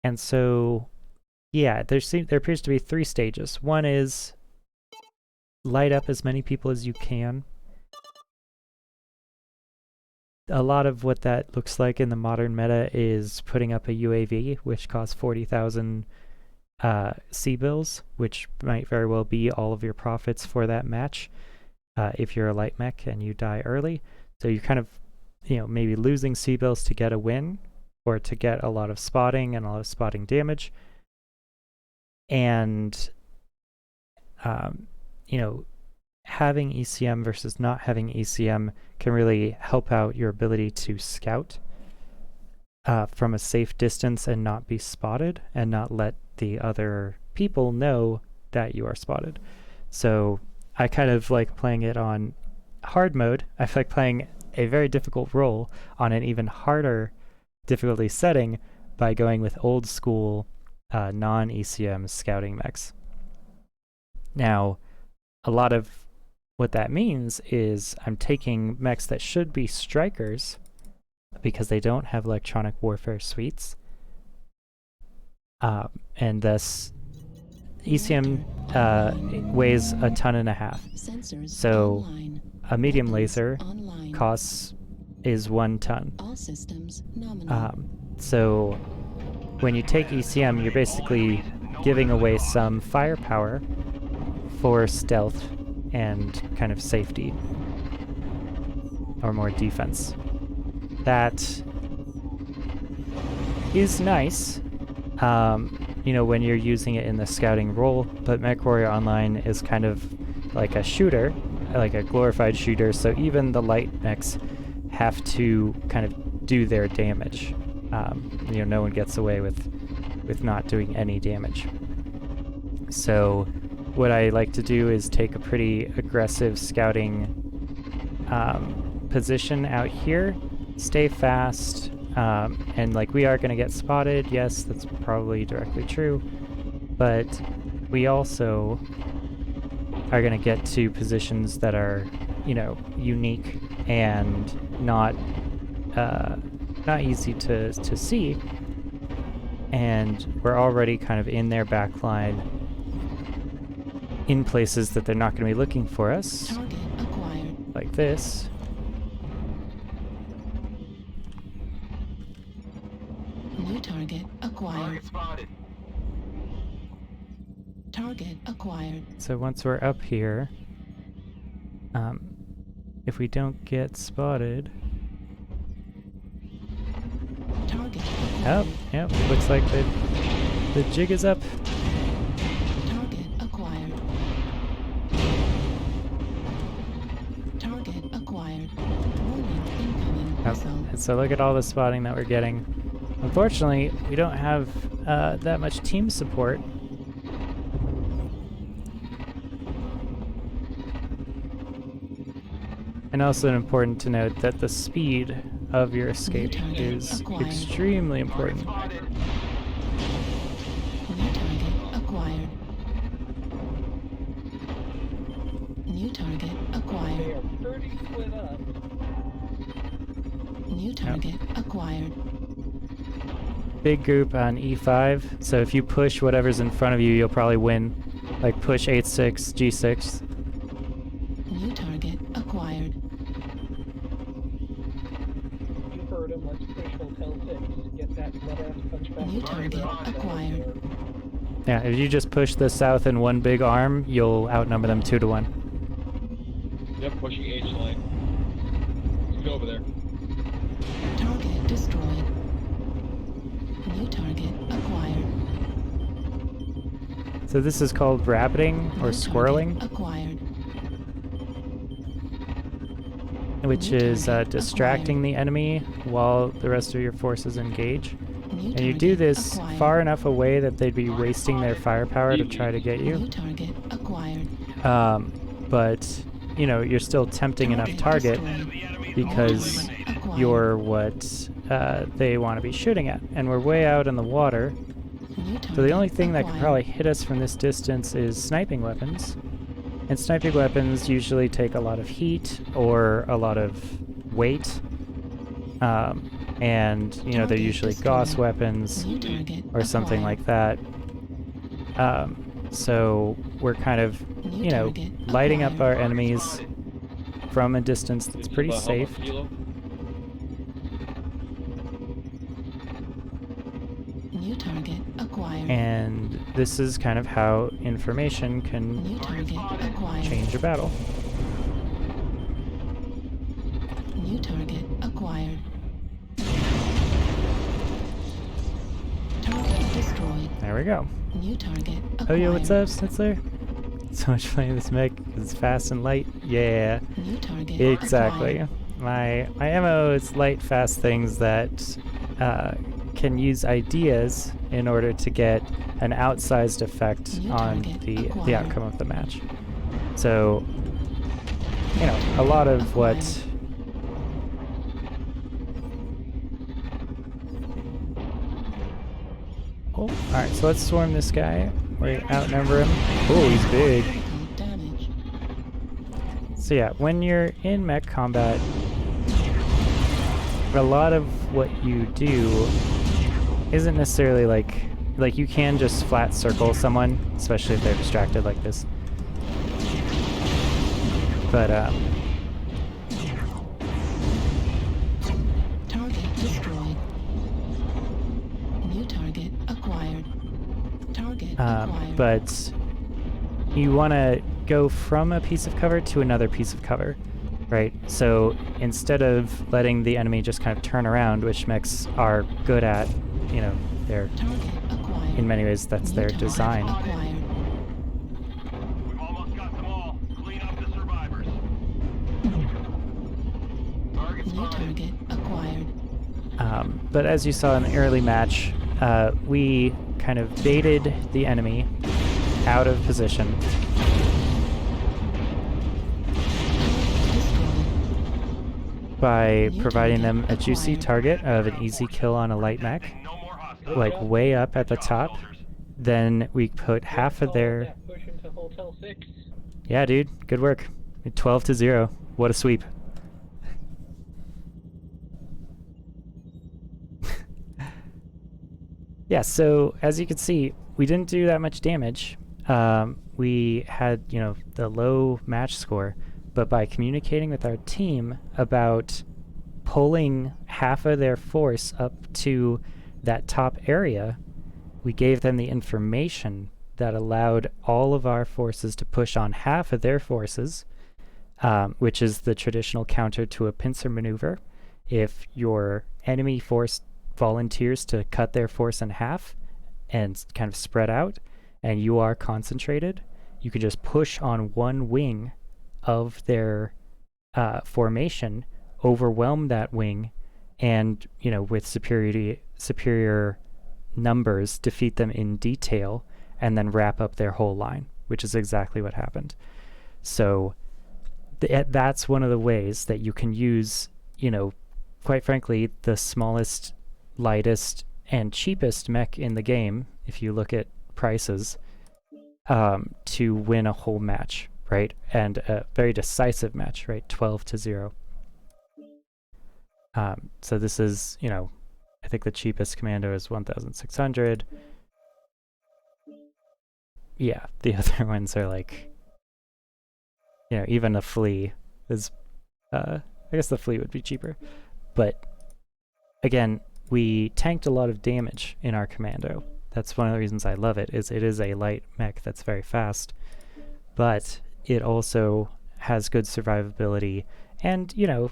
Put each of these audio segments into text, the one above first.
And so, yeah, there appears to be 3 stages. One is light up as many people as you can. A lot of what that looks like in the modern meta is putting up a UAV, which costs 40,000 C-bills, which might very well be all of your profits for that match if you're a light mech and you die early. So you're kind of, maybe losing C-bills to get a win or to get a lot of spotting and a lot of spotting damage. And, having ECM versus not having ECM can really help out your ability to scout from a safe distance and not be spotted and not let the other people know that you are spotted. So I kind of like playing it on hard mode. I feel like playing a very difficult role on an even harder difficulty setting by going with old school non-ECM scouting mechs. Now, a lot of what that means is I'm taking mechs that should be strikers because they don't have electronic warfare suites, and thus ECM weighs a ton and a half. So a medium laser is 1 ton. So when you take ECM, you're basically giving away some firepower for stealth and kind of safety, or more defense. That is nice, when you're using it in the scouting role, but Mechwarrior Online is kind of like a shooter, like a glorified shooter, so even the light mechs have to kind of do their damage. No one gets away with not doing any damage. So what I like to do is take a pretty aggressive scouting position out here, stay fast, and we are going to get spotted. Yes, that's probably directly true, but we also are going to get to positions that are, unique and not easy to see, and we're already kind of in their back line in places that they're not going to be looking for us. Target acquired. Like this. New target acquired. Target acquired. So once we're up here, if we don't get spotted... Target acquired. Oh, yep, looks like the jig is up. Target acquired. Target acquired. Warning, incoming missile. And so look at all the spotting that we're getting. Unfortunately, we don't have that much team support. And also important to note that the speed of your escape is extremely important. New target acquired. New target acquired. New target acquired. Big group on E5, so if you push whatever's in front of you, you'll probably win. Like push 8-6, G6. New target acquired. You heard him, let's push Hotel 6. Get that butt-ass punch back. New target acquired. Yeah, if you just push the south in one big arm, you'll outnumber them 2-1. Yep, pushing H lane. Let's go over there. Target destroyed. New target acquired. So this is called rabbiting or New squirreling, target acquired. which New is target distracting acquired. the enemy while the rest of your forces engage. New And you do target this acquired. far enough away that they'd be wasting their firepower to try to get New you. target acquired. But, you're still tempting enough target destroyed. because Acquired. you're what they want to be shooting at. And we're way out in the water, New so the target only thing that could acquired. probably hit us from this distance is sniping weapons. And sniping weapons usually take a lot of heat or a lot of weight. and you know they're Target usually destroyed. Gauss weapons New target or something acquired. like that. So we're kind of, New you know, target lighting up acquired. our enemies from a distance that's Give pretty yourself a helmet, safe. Kilo. New target acquired. And this is kind of how information can New target acquired. change a battle. New target acquired. Target destroyed. There we go. New target acquired. Oh yo, what's up, Snitzler? So much playing this mech. It's fast and light. Yeah, New target exactly. acquired. My ammo is light, fast things that can use ideas in order to get an outsized effect New on target the acquired. outcome of the match. So, you know, a lot of what Acquired. Oh, alright, so let's swarm this guy. We outnumber him. Oh, he's big. Critical damage. So yeah, when you're in mech combat, a lot of what you do isn't necessarily like you can just flat circle someone, especially if they're distracted like this. But Target destroyed. New target acquired. Target acquired. but you want to go from a piece of cover to another piece of cover, right? So instead of letting the enemy just kind of turn around, which mechs are good at, you know, they're Target acquired. in many ways that's New their target design. acquired. We've almost got them all. Clean up the survivors. Target New spotted. target acquired. But as you saw in the early match, we kind of baited the enemy out of position by providing them a juicy target of an easy kill on a light mech, No more hostiles. like way up at the top. Then we put half of their... That push into Hotel 6. Yeah, dude, good work. 12-0. What a sweep. Yeah, so as you can see, we didn't do that much damage. We had, you know, the low match score, but by communicating with our team about pulling half of their force up to that top area, we gave them the information that allowed all of our forces to push on half of their forces, which is the traditional counter to a pincer maneuver. If your enemy force volunteers to cut their force in half and kind of spread out, and you are concentrated, you can just push on one wing of their formation, overwhelm that wing, and, you know, with superior numbers, defeat them in detail, and then wrap up their whole line, which is exactly what happened. So that's one of the ways that you can use, you know, quite frankly, the smallest, lightest, and cheapest mech in the game, if you look at prices, to win a whole match, right? And a very decisive match, right? 12-0. So this is, you know, I think the cheapest commando is 1,600. Yeah, the other ones are like, you know, even a flea is, I guess the flea would be cheaper. But again, we tanked a lot of damage in our commando. That's one of the reasons I love it, is it is a light mech that's very fast, but it also has good survivability. And, you know,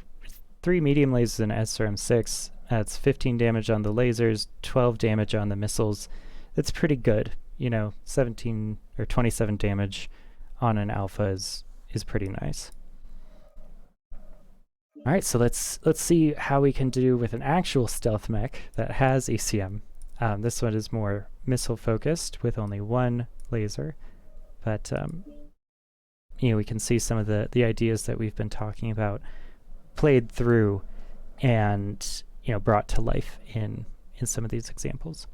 3 medium lasers in SRM6, that's 15 damage on the lasers, 12 damage on the missiles. That's pretty good. You know, 17 or 27 damage on an alpha is pretty nice. All right, so let's see how we can do with an actual stealth mech that has ECM. This one is more missile focused with only one laser, but you know, we can see some of the ideas that we've been talking about played through and, you know, brought to life in some of these examples.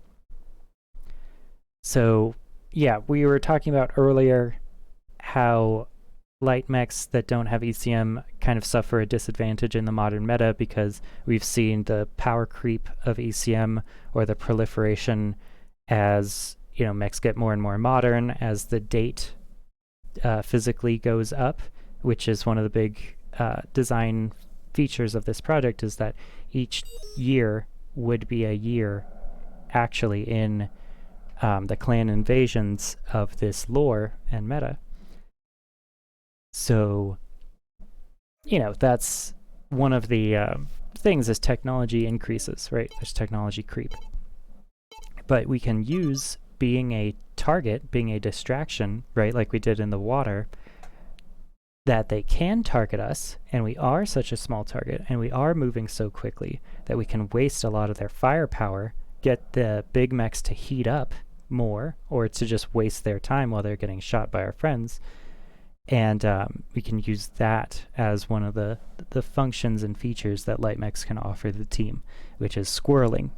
So yeah, we were talking about earlier how light mechs that don't have ECM kind of suffer a disadvantage in the modern meta because we've seen the power creep of ECM or the proliferation as, you know, mechs get more and more modern as the date physically goes up, which is one of the big design features of this project, is that each year would be a year actually in the clan invasions of this lore and meta. So, you know, that's one of the things as technology increases, right? There's technology creep. But we can use being a target, being a distraction, right, like we did in the water, that they can target us, and we are such a small target, and we are moving so quickly that we can waste a lot of their firepower, get the big mechs to heat up more, or to just waste their time while they're getting shot by our friends. And we can use that as one of the functions and features that light mechs can offer the team, which is squirreling.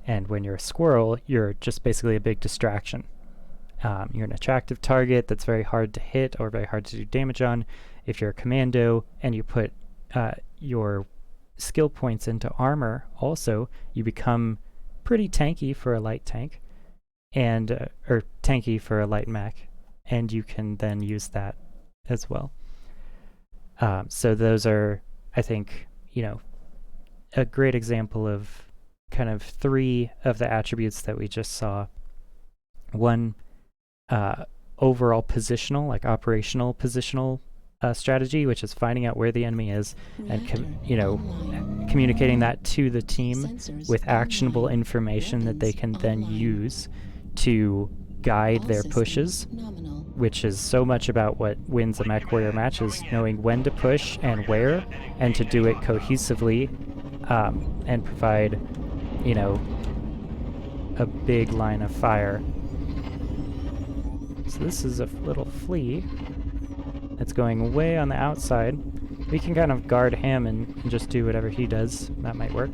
And when you're a squirrel, you're just basically a big distraction. You're an attractive target that's very hard to hit or very hard to do damage on. If you're a commando and you put your skill points into armor also, you become pretty tanky for a light tank, and or tanky for a light mech, and you can then use that as well. So those are, I think, you know, a great example of kind of three of the attributes that we just saw. One, overall positional, like operational positional strategy, which is finding out where the enemy is and communicating that to the team with actionable information that they can then use to guide their pushes, which is so much about what wins a Mechwarrior match, is knowing when to push and where, and to do it cohesively, and provide, you know, a big line of fire. So this is a little flea that's going way on the outside. We can kind of guard him and just do whatever he does. That might work.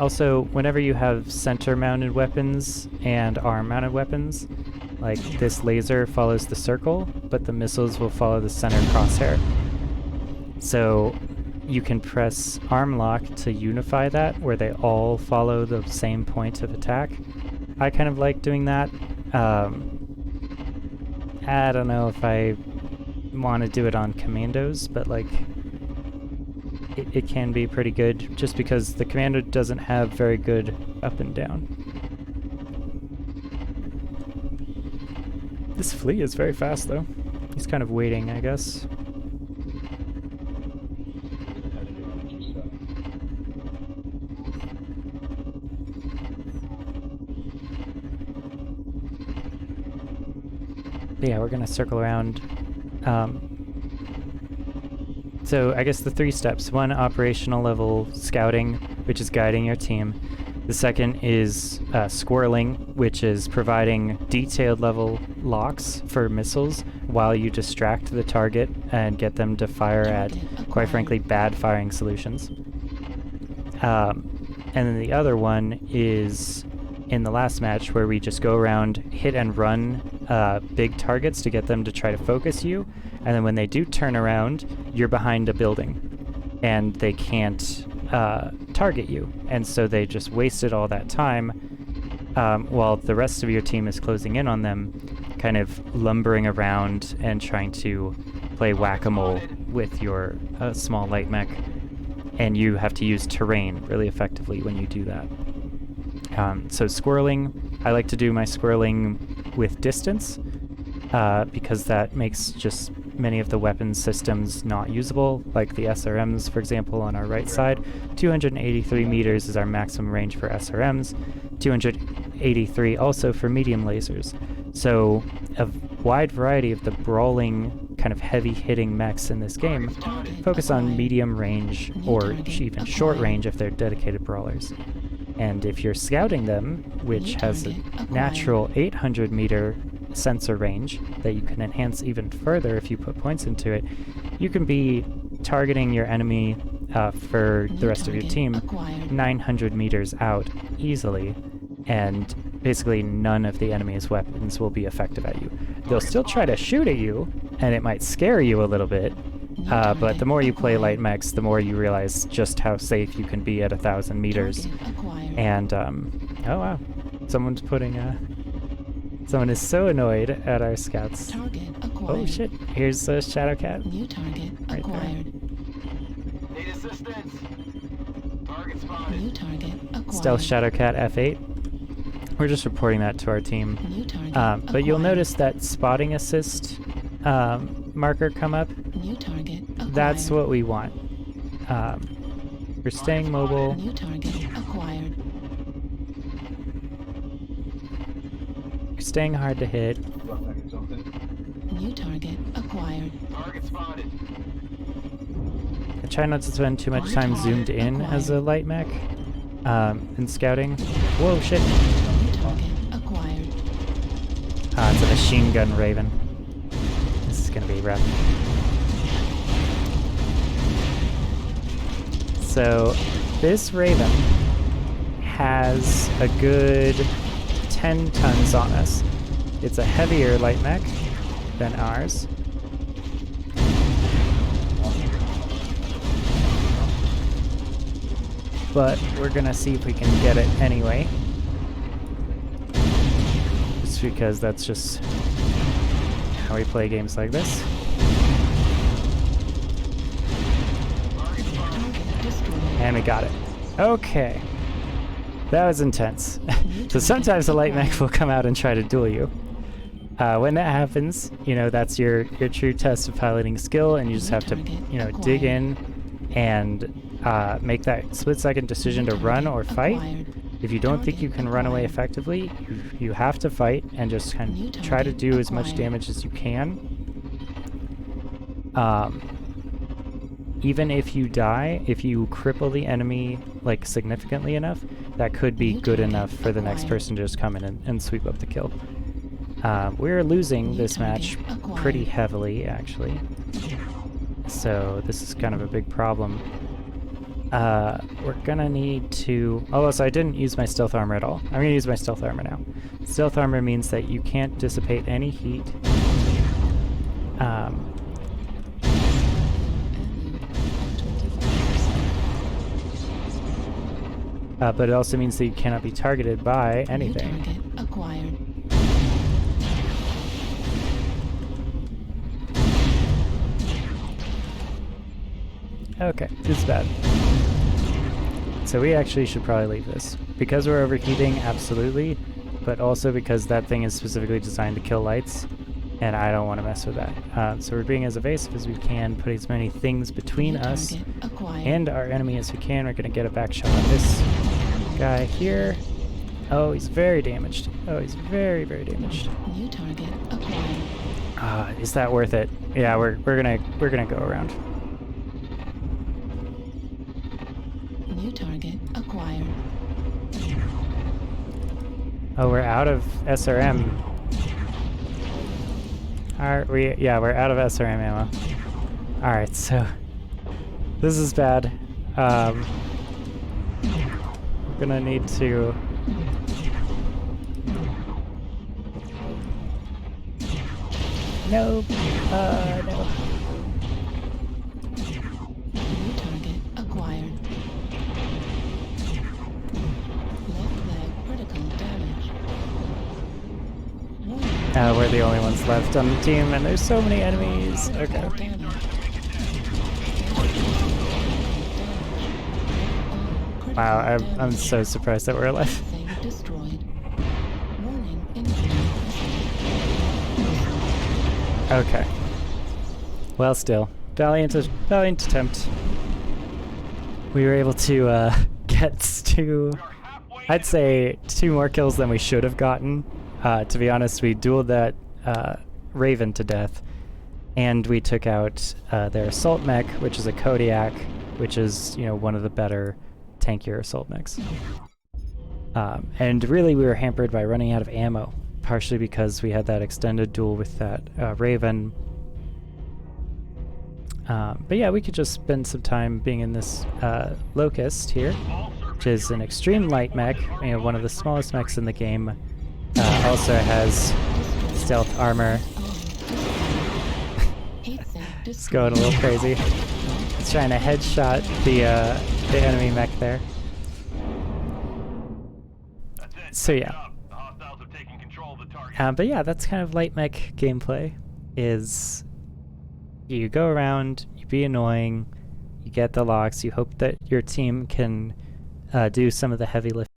Also, whenever you have center-mounted weapons and arm-mounted weapons, like this laser follows the circle, but the missiles will follow the center crosshair. So you can press arm lock to unify that, where they all follow the same point of attack. I kind of like doing that. I don't know if I want to do it on commandos, but like it can be pretty good, just because the commando doesn't have very good up and down. This flea is very fast though. He's kind of waiting, I guess. Yeah, we're gonna circle around. So I guess the three steps: one, operational level scouting, which is guiding your team. The second is squirreling, which is providing detailed level locks for missiles while you distract the target and get them to fire at, quite frankly, bad firing solutions. And then the other one is in the last match, where we just go around, hit and run big targets to get them to try to focus you, and then when they do turn around, you're behind a building and they can't target you, and so they just wasted all that time while the rest of your team is closing in on them, kind of lumbering around and trying to play whack-a-mole with your small light mech, and you have to use terrain really effectively when you do that. So squirreling, I like to do my squirreling with distance, because that makes just many of the weapon systems not usable, like the SRMs, for example, on our right side. 283 meters is our maximum range for SRMs, 283 also for medium lasers. So a wide variety of the brawling, kind of heavy-hitting mechs in this game focus on medium range, or even short range if they're dedicated brawlers. And if you're scouting them, which has a natural 800-meter sensor range that you can enhance even further if you put points into it, you can be targeting your enemy for the rest of your team 900 meters out easily, and basically none of the enemy's weapons will be effective at you. They'll still try to shoot at you, and it might scare you a little bit, but the more you play light mechs, the more you realize just how safe you can be at 1,000 meters. And, oh wow, someone's putting someone is so annoyed at our scouts. Oh shit, here's a Shadow Cat. New target Right there. acquired. Need assistance. Target spotted. New target acquired. Stealth Shadow Cat F8. We're just reporting that to our team. New target But you'll acquired. notice that spotting assist marker come up. New target acquired. That's what we want. We're staying mobile. New target acquired. We're staying hard to hit. New target acquired. Target spotted. I try not to spend too much time zoomed in as a light mech in scouting. Whoa, shit. New target acquired. It's a machine gun Raven. This is gonna be rough. So, this Raven has a good 10 tons on us. It's a heavier light mech than ours. But we're gonna see if we can get it anyway. Just because that's just how we play games like this. Target destroyed. And we got it. Okay. That was intense. So sometimes the light mech will come out and try to duel you. When that happens, you know, that's your true test of piloting skill, and you just have to, you know, dig in and make that split-second decision to run or fight. If you don't think you can run away effectively, you have to fight and just kind of try to do as much damage as you can. Even if you die, if you cripple the enemy like significantly enough, that could be good enough for the next person to just come in and sweep up the kill. We're losing this match pretty heavily, actually. So this is kind of a big problem. We're gonna need to... Oh, so I didn't use my stealth armor at all. I'm gonna use my stealth armor now. Stealth armor means that you can't dissipate any heat. But it also means that you cannot be targeted by anything. New target acquired. Okay, this is bad. So we actually should probably leave this. Because we're overheating, absolutely, but also because that thing is specifically designed to kill lights, and I don't want to mess with that. So we're being as evasive as we can, putting as many things between New us target acquired. and our enemy as we can. We're going to get a back shot on this guy here. Oh, he's very damaged. Oh, he's very, very damaged. New target acquired. Is that worth it? Yeah, we're gonna go around. New target acquired. Oh, we're out of SRM. Yeah, we're out of SRM ammo. Alright, so this is bad. We're gonna need to... Nope. No. New target acquired. Left leg critical damage. Warning. We're the only ones left on the team, and there's so many enemies. Okay. Damage. Wow, I'm so surprised that we're alive. Thing destroyed. Warning, incoming. Okay. Well, still, valiant attempt. We were able to get to, I'd say, 2 more kills than we should have gotten. To be honest, we dueled that Raven to death, and we took out their assault mech, which is a Kodiak, which is, you know, one of the better tankier assault mechs. And really, we were hampered by running out of ammo, partially because we had that extended duel with that Raven. But yeah, we could just spend some time being in this Locust here, which is an extreme light mech, you know, one of the smallest mechs in the game, also has stealth armor. It's going a little crazy. It's trying to headshot the enemy mech there. That's it. So Good yeah. job. The hostiles have taken control of the target. But yeah, that's kind of light mech gameplay. Is you go around, you be annoying, you get the locks, you hope that your team can do some of the heavy lifting.